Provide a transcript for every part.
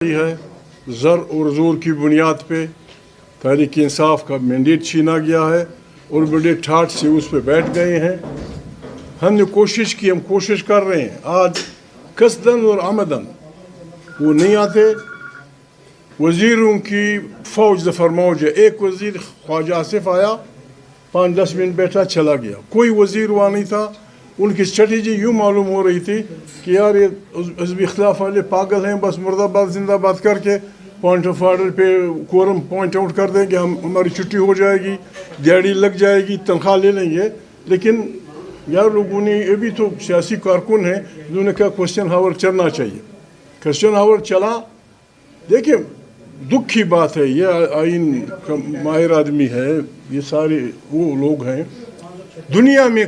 है ज़र और ज़ोर की बुनियाद पे तहरीक इंसाफ का मैंडेट छीना गया है और बड़े ठाठ से उस पर बैठ गए हैं। हमने कोशिश की, हम कोशिश कर रहे हैं। आज कसदन और आमदन वो नहीं आते। वज़ीरों की फ़ौज दफर मौज है। एक वज़ीर ख्वाजा आसिफ आया, 5-10 मिनट बैठा चला गया। कोई वज़ीर वहाँ नहीं था। उनकी स्ट्रेटजी यूँ मालूम हो रही थी कि यार ये हिज़्ब इख्तिलाफ वाले पागल हैं, बस मुर्दाबाद जिंदाबाद करके पॉइंट ऑफ ऑर्डर पे कोरम पॉइंट आउट कर देंगे, हमारी छुट्टी हो जाएगी, दिहाड़ी लग जाएगी, तनख्वाह ले लेंगे। लेकिन यार लोगों ने, ये भी तो सियासी कारकुन हैं, जिन्होंने कहा क्वेश्चन हावर चलना चाहिए। क्वेश्चन हावर चला। देखिए दुख की बात है, ये आइन का माहिर आदमी है, ये सारे वो लोग हैं। दुनिया में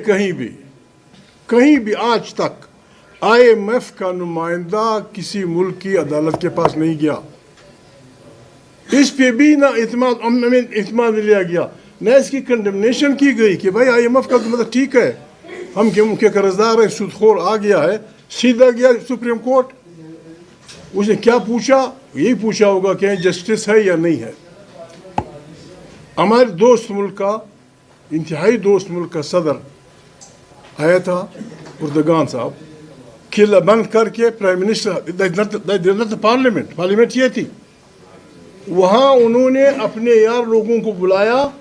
कहीं भी आज तक IMF का नुमाइंदा किसी मुल्क की अदालत के पास नहीं गया। इस पे भी ना इत्मीनान लिया गया, न इसकी कंडेमनेशन की गई कि भाई IMF का तो मतलब ठीक है, हम क्यों उनके कर्जदार है, सूदखोर आ गया है, सीधा गया सुप्रीम कोर्ट। उसने क्या पूछा? यही पूछा होगा कि जस्टिस है या नहीं है। हमारे दोस्त मुल्क का, इंतहाई दोस्त मुल्क का सदर आया था, उर्दगान साहब, किला बंद करके प्राइम मिनिस्टर पार्लियामेंट ये थी, वहाँ उन्होंने अपने यार लोगों को बुलाया,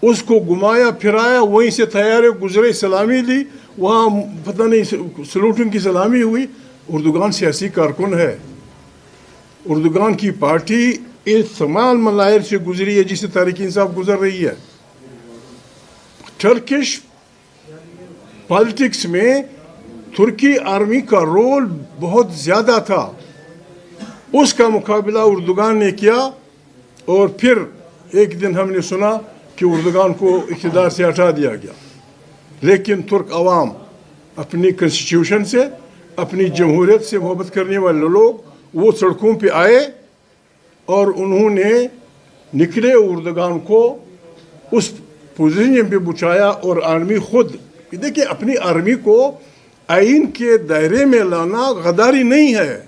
उसको घुमाया फिराया, वहीं से तैयार गुजरे, सलामी दी, वहाँ पता नहीं सलूटिंग की सलामी हुई। उर्दुगान सियासी कारकुन है। उर्दुगान की पार्टी इस तमाम मलायर से गुजरी है जिससे तहरीक इंसाफ गुजर रही है। टर्किश पॉलिटिक्स में तुर्की आर्मी का रोल बहुत ज़्यादा था। उसका मुकाबला उर्दुगान ने किया और फिर एक दिन हमने सुना कि उर्दुगान को इक़्तिदार से हटा दिया गया। लेकिन तुर्क अवाम अपनी कॉन्स्टिट्यूशन से, अपनी जमहूरियत से मोहब्बत करने वाले लोग वो सड़कों पे आए और उन्होंने निकले उर्दुगान को उस पोजीशन पे पहुँचाया। और आर्मी खुद, देखिए अपनी आर्मी को आइन के दायरे में लाना गद्दारी नहीं है।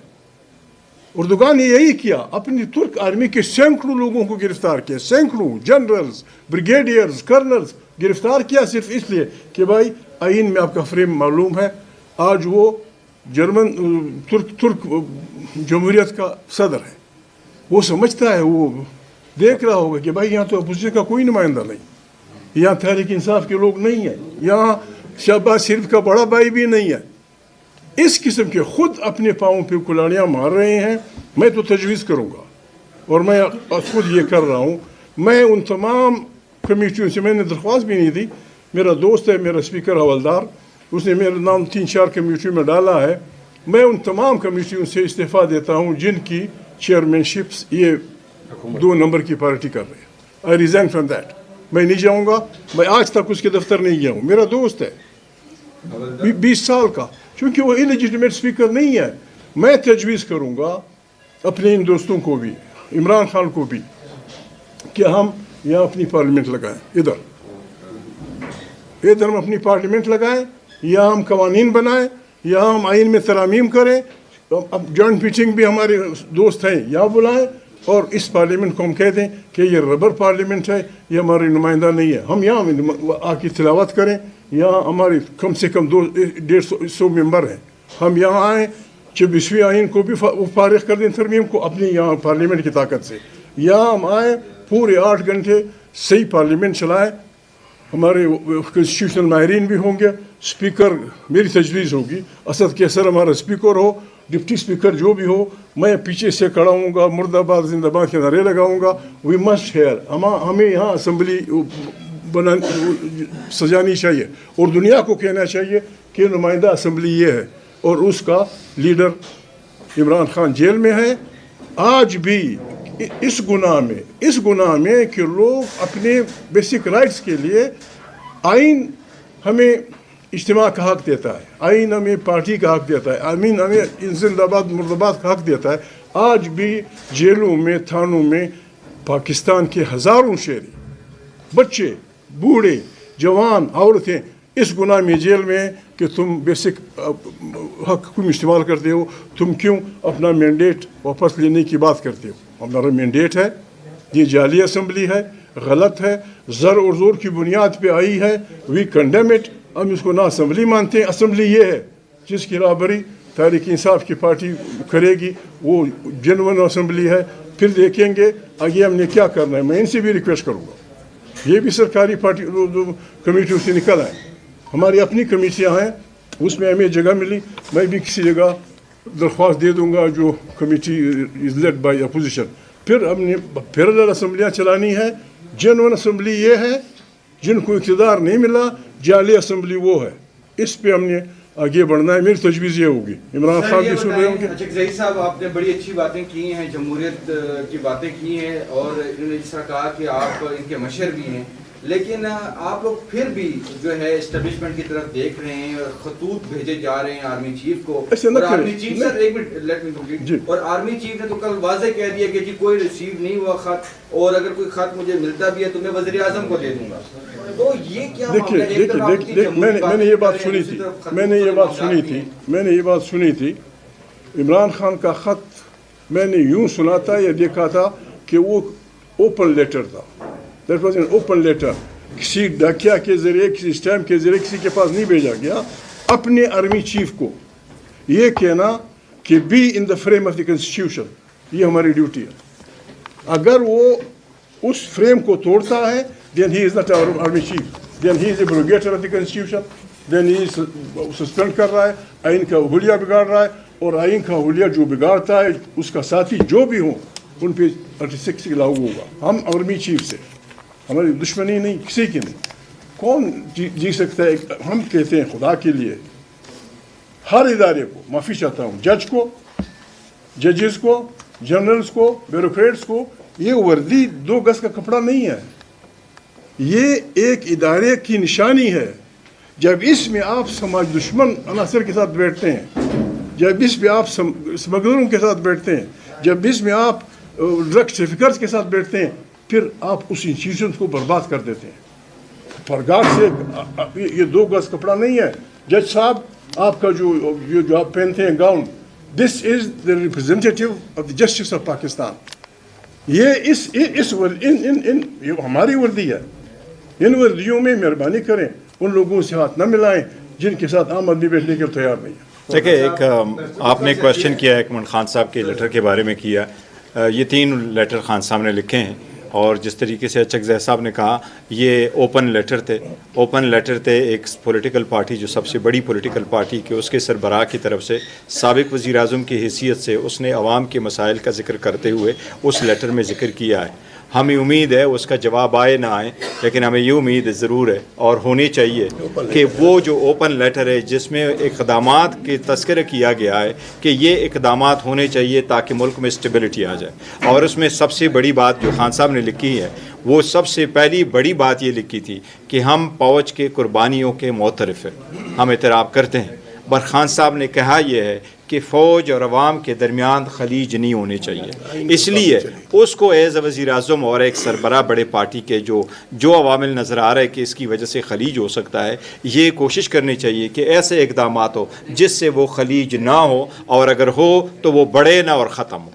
उर्दुगान ने यही किया, अपनी तुर्क आर्मी के सैकड़ों लोगों को गिरफ्तार किया, सैकड़ों जनरल्स, ब्रिगेडियर्स, कर्नल्स गिरफ्तार किया सिर्फ इसलिए कि भाई आइन में आपका फ्रेम मालूम है। आज वो तुर्क जमहूरियत का सदर है, वो समझता है, वो देख रहा होगा कि भाई यहाँ तो अपोजिशन का कोई नुमाइंदा नहीं, यहाँ तहरीक इंसाफ के लोग नहीं हैं, यहाँ शहबाज शरीफ का बड़ा भाई भी नहीं है। इस किस्म के खुद अपने पाँव पे कुल्हाड़ियाँ मार रहे हैं। मैं तो तजवीज़ करूँगा और मैं खुद ये कर रहा हूँ। मैं उन तमाम कमेटियों से, मैंने दरख्वास्त भी नहीं दी, मेरा दोस्त है मेरा स्पीकर हवलदार, उसने मेरा नाम 3-4 कमेटियों में डाला है। मैं उन तमाम कमेटियों से इस्तीफ़ा देता हूँ जिनकी चेयरमैनशिप्स ये 2 नंबर की पार्टी कर रहे हैं। आई रिज़ाइन फ्रॉम दैट। मैं नहीं जाऊँगा, मैं आज तक उसके दफ्तर नहीं गया हूँ। मेरा दोस्त है 20 साल का, क्योंकि वो इलेजिटिमेट स्पीकर नहीं है। मैं तजवीज़ करूँगा अपने इन दोस्तों को भी, इमरान खान को भी, कि हम यहाँ अपनी पार्लियामेंट लगाएं, इधर हम अपनी पार्लियामेंट लगाएं, या हम कवानीन बनाएं, या हम आइन में तरामीम करें। अब जॉइंट मीटिंग भी हमारे दोस्त हैं, यहाँ बुलाएं और इस पार्लियामेंट को हम कह दें कि ये रबर पार्लियामेंट है, ये हमारी नुमाइंदा नहीं है। हम यहाँ आके तिलावत करें, यहाँ हमारे कम से कम 200-150 मेंबर हैं। हम यहाँ आएँ, 24वीं आइन को भी फारिग कर दें तरमीम को अपनी यहाँ पार्लियामेंट की ताकत से। यहाँ हम आएँ, पूरे 8 घंटे सही पार्लियामेंट चलाएँ। हमारे कॉन्स्टिट्यूशनल माहिरीन भी होंगे, स्पीकर मेरी तजवीज़ होगी, असद कैसर हमारा स्पीकर हो, डिप्टी स्पीकर जो भी हो, मैं पीछे से खड़ा हूँगा, मुर्दाबाद जिंदाबाद के नारे लगाऊँगा। वी मस्ट हेयर, हमें यहाँ असम्बली सजानी चाहिए और दुनिया को कहना चाहिए कि नुमाइंदा असम्बली ये है और उसका लीडर इमरान खान जेल में है। आज भी इस गुनाह में कि लोग अपने बेसिक राइट्स के लिए, आइन हमें इज्तिमा का हक देता है, आइन हमें पार्टी का हक देता है, आमीन हमें जिंदाबाद मुर्दाबाद का हक देता है। आज भी जेलों में, थानों में पाकिस्तान के हज़ारों शहरी, बच्चे, बूढ़े, जवान, औरतें اس گناہ میں جیل میں ہیں کہ تم بیسک حق کو استعمال کرتے ہو. تم کیوں اپنا مینڈیٹ واپس لینے کی بات کرتے ہو؟ ہمارا مینڈیٹ ہے، یہ جعلی اسمبلی ہے، غلط ہے، زر اور زور کی بنیاد پہ آئی ہے. وی کنڈیم اٹ. ہم اس کو نہ اسمبلی مانتے ہیں. اسمبلی یہ ہے جس کی رہبری تحریک انصاف کی پارٹی کرے گی، وہ جنون اسمبلی ہے. پھر دیکھیں گے آگے ہم نے کیا کرنا ہے. میں ان سے بھی ریکویسٹ کروں گا، یہ بھی سرکاری پارٹی کمیٹیوں سے نکل آئے. ہماری اپنی کمیٹیاں ہیں، اس میں ہمیں جگہ ملی. میں بھی کسی جگہ درخواست دے دوں گا جو committee is led by opposition. پھر ہم نے پیرالل اسمبلیاں چلانی ہے. جنون اسمبلی یہ ہے جن کو اقتدار نہیں ملا، جعلی اسمبلی وہ ہے. اس پہ ہم نے آگے بڑھنا ہے. میری تجویز یہ ہوگی. عمران خان بھی سن رہے ہوں گے. ظہیر صاحب، آپ نے بڑی اچھی باتیں کی ہیں، جمہوریت کی باتیں کی ہیں، اور انہوں نے جس طرح کہا کہ آپ ان کے مشر بھی ہیں، لیکن آپ لوگ پھر بھی جو ہے اسٹیبلشمنٹ کی طرف دیکھ رہے ہیں اور خطوط بھیجے جا رہے ہیں آرمی چیف کو. اور آرمی چیف سر ایک منٹ لیٹ می کمپلیٹ. اور آرمی چیف نے تو کل واضح کہہ دیا کہ جی کوئی ریسیو نہیں ہوا خط، اور اگر کوئی خط مجھے ملتا بھی ہے تو میں وزیر اعظم کو دے دوں گا. تو یہ کیا دیکھیے میں نے یہ بات سنی تھی. عمران خان کا خط میں نے یوں سنا تھا یا دیکھا تھا کہ وہ اوپن لیٹر تھا. That was an open letter. کسی ڈاکیا کے ذریعے، کسی اسٹیمپ کے ذریعے کسی کے پاس نہیں بھیجا گیا. اپنے آرمی چیف کو یہ کہنا کہ be in the frame of the constitution, یہ ہماری ڈیوٹی ہے. اگر وہ اس فریم کو توڑتا ہے then he is not our army chief, then he is a abrogator of the constitution, then he is suspend کر رہا ہے، آئین کا حلیہ بگاڑ رہا ہے. اور آئین کا حلیہ جو بگاڑتا ہے اس کا ساتھی جو بھی ہوں ان پہ 36 لاگو ہوگا. ہم آرمی چیف سے ہماری دشمنی نہیں، کسی کی نہیں. کون جی سکتا ہے؟ ہم کہتے ہیں خدا کے لیے ہر ادارے کو معافی چاہتا ہوں، جج کو، ججز کو، جنرلز کو، بیوروکریٹس کو. یہ وردی 2 گز کا کپڑا نہیں ہے، یہ ایک ادارے کی نشانی ہے. جب اس میں آپ سماج دشمن عناصر کے ساتھ بیٹھتے ہیں، جب اس میں آپ اسمگلروں کے ساتھ بیٹھتے ہیں، جب اس میں آپ ڈرگ ٹریفکرز کے ساتھ بیٹھتے ہیں، پھر آپ اس انسٹیٹیوشن کو برباد کر دیتے ہیں. فرگار سے یہ 2 گز کپڑا نہیں ہے. جج صاحب، آپ کا جو آپ پہنتے ہیں gown, this is the representative of the justice of Pakistan. یہ ہماری وردی ہے. ان وردیوں میں مہربانی کریں ان لوگوں سے ہاتھ نہ ملائیں جن کے ساتھ عام آدمی بیٹھنے کے تیار نہیں ہے. دیکھیں، ایک آپ نے کویشچن کیا ہے ایک خان صاحب کے لیٹر کے بارے میں کیا. یہ 3 لیٹر خان صاحب نے لکھے ہیں، اور جس طریقے سے اچک زیح صاحب نے کہا یہ اوپن لیٹر تھے. اوپن لیٹر تھے ایک پولیٹیکل پارٹی جو سب سے بڑی پولیٹیکل پارٹی کے اس کے سربراہ کی طرف سے سابق وزیر اعظم کی حیثیت سے اس نے عوام کے مسائل کا ذکر کرتے ہوئے اس لیٹر میں ذکر کیا ہے. ہمیں امید ہے اس کا جواب آئے نہ آئے، لیکن ہمیں یہ امید ضرور ہے اور ہونی چاہیے کہ وہ جو اوپن لیٹر ہے جس میں اقدامات کے تذکرہ کیا گیا ہے کہ یہ اقدامات ہونے چاہیے تاکہ ملک میں اسٹیبلٹی آ جائے. اور اس میں سب سے بڑی بات جو خان صاحب نے لکھی ہے، وہ سب سے پہلی بڑی بات یہ لکھی تھی کہ ہم فوج کے قربانیوں کے معترف ہیں، ہم اعتراف کرتے ہیں. پر خان صاحب نے کہا یہ ہے کہ فوج اور عوام کے درمیان خلیج نہیں ہونے چاہیے. اس لیے اس کو ایز اے وزیر اعظم اور ایک سربراہ بڑے پارٹی کے جو عوامل نظر آ رہا ہے کہ اس کی وجہ سے خلیج ہو سکتا ہے، یہ کوشش کرنی چاہیے کہ ایسے اقدامات ہو جس سے وہ خلیج نہ ہو، اور اگر ہو تو وہ بڑھے نہ اور ختم ہو.